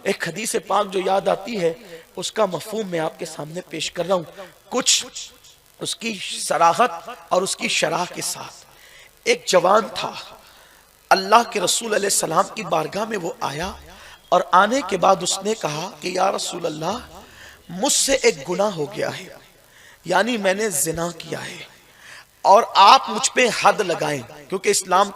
ایک حدیث پاک جو یاد آتی ہے اس کا مفہوم میں آپ کے سامنے پیش کر رہا ہوں، کچھ اس کی صراحت اور اس کی شرح کے ساتھ۔ ایک جوان تھا، اللہ کے رسول علیہ السلام کی بارگاہ میں وہ آیا، اور آنے کے بعد اس نے کہا کہ یا رسول اللہ، مجھ سے ایک گناہ ہو گیا ہے، یعنی میں نے زنا کیا ہے، اور آپ مجھ پہ حد لگائیں، کیونکہ اسلام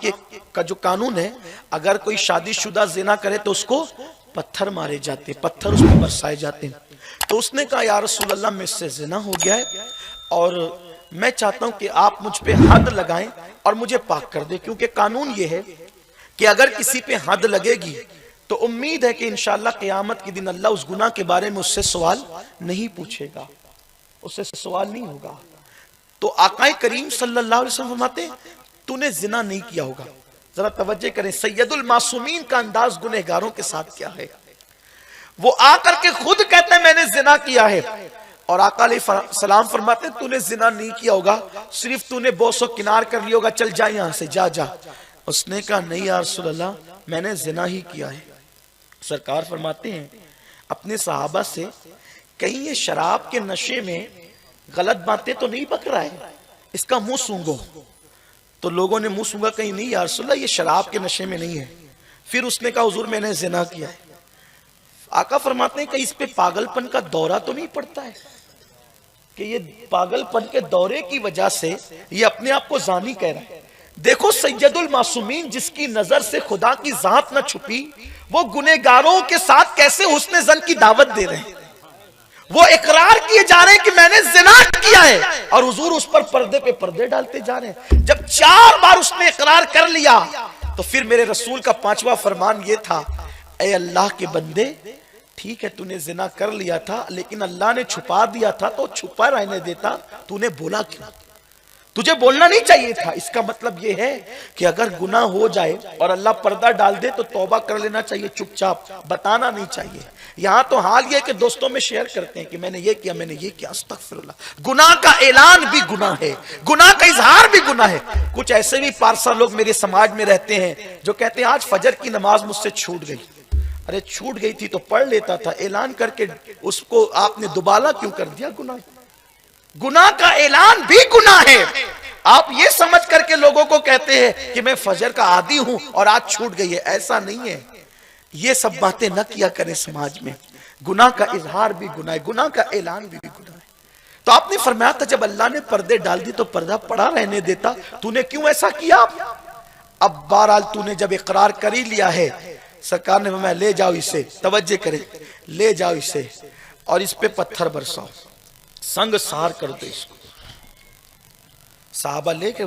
کا جو قانون ہے، اگر کوئی شادی شدہ زنا کرے تو اس کو پتھر مارے جاتے، پتھر اس پہ برسائے جاتے ہیں۔ تو اس نے کہا یا رسول اللہ، مجھ سے زنا ہو گیا ہے اور میں چاہتا ہوں کہ آپ مجھ پہ حد لگائیں اور مجھے پاک کر دیں، کیونکہ قانون یہ ہے کہ اگر کسی پہ حد لگے گی تو امید ہے کہ انشاءاللہ قیامت کے دن اللہ اس گناہ کے بارے میں اس سے سوال نہیں پوچھے گا، اس سے سوال نہیں ہوگا۔ تو آقا کریم صلی اللہ علیہ وسلم فرماتے ہیں تو نے زنا نہیں کیا ہوگا۔ ذرا توجہ کریں، سید المعصومین کا انداز گنہگاروں کے ساتھ کیا ہے۔ وہ آ کر کے خود کہتے ہیں میں نے زنا کیا ہے، اور آقا علیہ السلام فرماتے ہیں تو نے زنا نہیں کیا ہوگا، صرف تو نے بوس و کنار کر لیا ہوگا، چل جا یہاں سے، جا جا۔ اس نے کہا نہیں یا رسول اللہ، میں نے زنا ہی کیا ہے۔ سرکار فرماتے ہیں اپنے صحابہ سے، کہیں یہ شراب کے نشے میں غلط باتیں تو نہیں بک رہا ہے، اس کا منہ سونگو۔ تو لوگوں نے منہ سونگا، کہیں نہیں یا رسول اللہ یہ شراب کے نشے میں نہیں ہے۔ پھر اس نے کہا حضور میں نے زنا کیا ہے۔ آقا فرماتے ہیں کہ اس پہ پاگل پن کا دورہ تو نہیں پڑتا ہے، کہ یہ پاگل پن کے دورے کی وجہ سے یہ اپنے آپ کو زانی کہہ رہا ہے۔ دیکھو سید المعصومین جس کی نظر سے خدا کی ذات نہ چھپی، وہ گنہگاروں کے ساتھ کیسے حسن زن کی دعوت دے رہے ہیں۔ وہ اقرار کیے جا رہے ہیں کہ میں نے زنا کیا ہے، اور حضور اس پر پردے پہ پردے ڈالتے جا رہے ہیں۔ جب 4 بار اس نے اقرار کر لیا تو پھر میرے رسول کا 5واں فرمان یہ تھا، اے اللہ کے بندے، ٹھیک ہے تو نے زنا کر لیا تھا، لیکن اللہ نے چھپا دیا تھا تو چھپا رہنے دیتا، تو نے بولا کیوں؟ تجھے بولنا نہیں چاہیے تھا۔ اس کا مطلب یہ ہے کہ اگر گناہ ہو جائے اور اللہ پردہ ڈال دے تو توبہ کر لینا چاہیے، چپ چاپ بتانا نہیں چاہیے۔ یہاں تو حال یہ کہ دوستوں میں شیئر کرتے ہیں کہ میں نے یہ کیا، میں نے یہ کیا، استغفر اللہ۔ گناہ کا اعلان بھی گناہ ہے، گناہ کا اظہار بھی گناہ ہے۔ کچھ ایسے بھی پارسا لوگ میرے سماج میں رہتے ہیں جو کہتے ہیں آج فجر کی نماز مجھ سے چھوٹ گئی۔ ارے چھوٹ گئی تھی تو پڑھ لیتا تھا، اعلان کر کے اس کو آپ نے دوبالا کیوں کر دیا؟ گناہ کا اعلان بھی گناہ ہے۔ آپ یہ سمجھ کر کے لوگوں کو کہتے ہیں کہ میں فجر کا عادی ہوں اور آج چھوٹ گئی ہے، ایسا نہیں ہے۔ یہ سب باتیں نہ کیا کریں سماج میں۔ گناہ کا اظہار بھی گناہ ہے، گناہ کا اعلان بھی گناہ ہے۔ تو آپ نے فرمایا تھا جب اللہ نے پردے ڈال دی تو پردہ پڑا رہنے دیتا، تو نے کیوں ایسا کیا؟ اب بہرحال تو نے جب اقرار کر ہی لیا ہے، سرکار نے فرمایا لے جاؤ اسے، توجہ کریں، لے جاؤ اسے اور اس پہ پتھر برساؤ، سنگ سار کر دو اس کو۔ صحابہ لے کے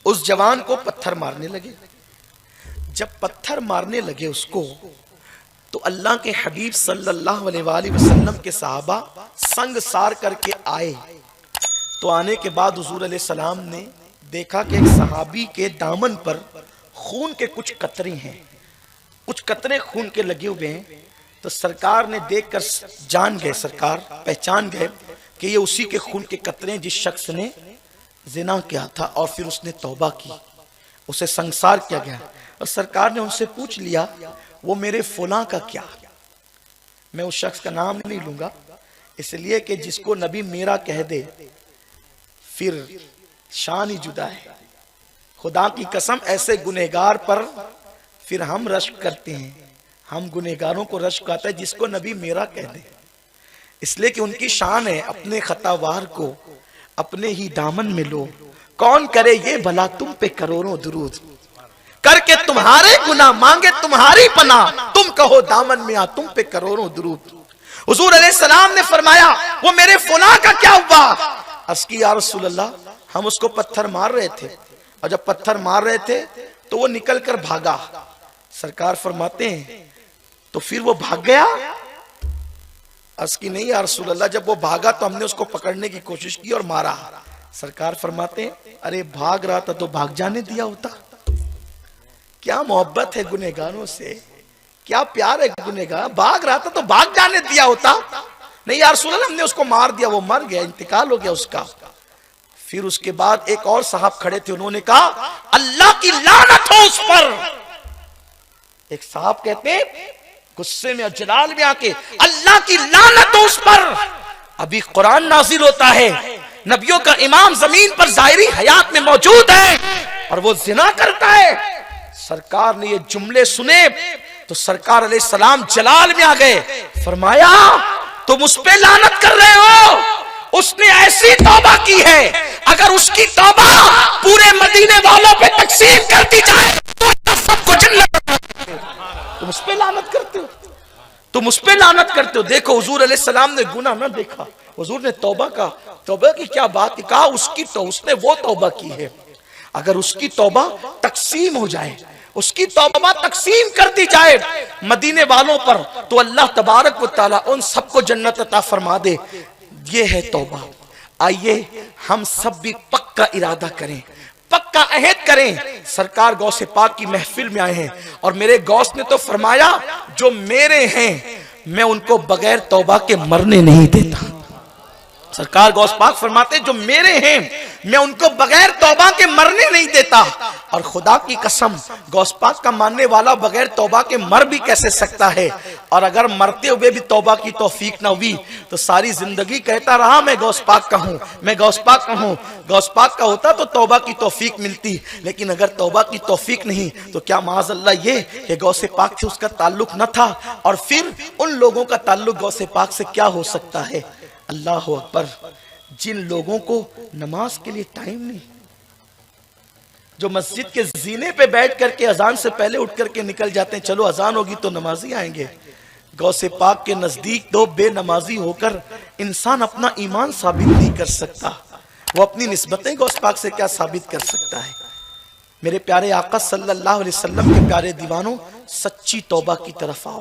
اس جوان کو پتھر مارنے لگے۔ جب پتھر مارنے لگے اس کو تو اللہ کے حبیب صلی اللہ علیہ وآلہ وسلم کے صحابہ سنگ سار کر کے آئے۔ تو آنے کے بعد حضور علیہ السلام نے دیکھا کہ ایک صحابی کے دامن پر خون کے کچھ قطرے ہیں، کچھ قطرے خون کے لگے ہوئے ہیں۔ تو سرکار نے دیکھ کر جان گئے، سرکار پہچان گئے کہ یہ اسی کے خون کے قطرے جس شخص نے زنا کیا تھا، اور پھر اس نے توبہ کی، اسے سنگسار کیا گیا۔ اور سرکار نے ان سے پوچھ لیا وہ میرے فلاں کا کیا؟ میں اس شخص کا نام نہیں لوں گا، اس لیے کہ جس کو نبی میرا کہہ دے پھر شان ہی جدا ہے۔ خدا کی قسم ایسے گنہگار پر پھر ہم رشک کرتے ہیں، ہم گنہگاروں کو رشک آتا ہے جس کو نبی میرا کہہ دے، اس لیے کہ ان کی شان ہے اپنے خطاوار کو اپنے ہی دامن میں لو، کون کرے یہ بھلا تم پہ کروڑوں درود، کر کے تمہارے گناہ مانگے تمہاری پناہ، تم کہو دامن میں آ تم پہ کروڑوں درود۔ حضور علیہ السلام نے فرمایا وہ میرے فلاں کا کیا ہوا؟ عرض کی یا رسول اللہ ہم اس کو پتھر مار رہے تھے، اور جب پتھر مار رہے تھے تو وہ نکل کر بھاگا۔ سرکار فرماتے ہیں تو پھر وہ بھاگ گیا؟ عرض کی نہیں یا رسول اللہ جب وہ بھاگا تو ہم نے اس کو پکڑنے کی کوشش کی اور مارا۔ سرکار فرماتے ہیں ارے بھاگ رہا تھا تو بھاگ جانے دیا ہوتا۔ کیا محبت ہے گنہگاروں سے، کیا پیار ہے گنہگار، بھاگ رہا تھا تو بھاگ جانے دیا ہوتا۔ نہیں یا رسول اللہ ہم نے اس کو مار دیا، وہ مر گیا، انتقال ہو گیا اس کا۔ پھر اس کے بعد ایک اور صاحب کھڑے تھے، انہوں نے کہا اللہ کی لعنت ہو اس پر۔ ایک صاحب کہتے ہیں غصے میں اور جلال میں آ کے اللہ کی لعنت ہو اس پر. ابھی قرآن نازل ہوتا ہے، نبیوں کا امام زمین پر ظاہری حیات میں موجود ہے اور وہ زنا کرتا ہے. سرکار نے یہ جملے سنے تو سرکار علیہ السلام جلال میں آ گئے. فرمایا تم اس پہ لعنت کر رہے ہو، اس نے ایسی توبہ کی ہے، اگر اس کی توبہ پورے مدینے والوں پہ تقسیم کر دی جائے تو اللہ سب کو جنت عطا کرے. تم اس پہ لعنت کرتے ہو، تم اس پہ لعنت کرتے ہو. دیکھو حضور علیہ السلام نے گناہ نہ دیکھا، حضور نے توبہ کا، توبہ کی کیا بات ہے، کہا اس نے وہ توبہ کی ہے. اگر اس کی توبہ تقسیم ہو جائے، اس کی توبہ تقسیم کر دی جائے مدینے والوں پر، تو اللہ تبارک و تعالی ان سب کو جنت عطا فرما دے. یہ ہے توبہ. آئیے ہم سب بھی پکا ارادہ کریں، پکا عہد کریں. سرکار غوث پاک کی محفل میں آئے ہیں اور میرے غوث نے تو فرمایا جو میرے ہیں میں ان کو بغیر توبہ کے مرنے نہیں دیتا. سرکار غوث پاک فرماتے جو میرے ہیں میں ان کو بغیر توبہ کے مرنے نہیں دیتا. اور خدا کی قسم غوث پاک کا ماننے والا بغیر توبہ کے مر بھی کیسے سکتا ہے؟ اور اگر مرتے ہوئے بھی توبہ کی توفیق نہ ہوئی تو ساری زندگی کہتا رہا میں غوث پاک کا ہوں، میں غوث پاک کا ہوں. غوث پاک کا ہوتا تو توبہ کی توفیق ملتی، لیکن اگر توبہ کی توفیق نہیں تو کیا معاذ اللہ یہ کہ غوث پاک سے اس کا تعلق نہ تھا، اور پھر ان لوگوں کا تعلق غوث پاک سے کیا ہو سکتا ہے؟ اللہ اکبر. جن لوگوں کو نماز کے لیے ٹائم نہیں، جو مسجد کے زینے پہ بیٹھ کر کے اذان سے پہلے اٹھ کر کے نکل جاتے ہیں، چلو اذان ہوگی تو نمازی آئیں گے. غوث پاک کے نزدیک تو بے نمازی ہو کر انسان اپنا ایمان ثابت نہیں کر سکتا. وہ اپنی نسبتیں غوث پاک سے کیا ثابت کر سکتا ہے؟ میرے پیارے آقا صلی اللہ علیہ وسلم کے پیارے دیوانوں، سچی توبہ کی طرف آؤ.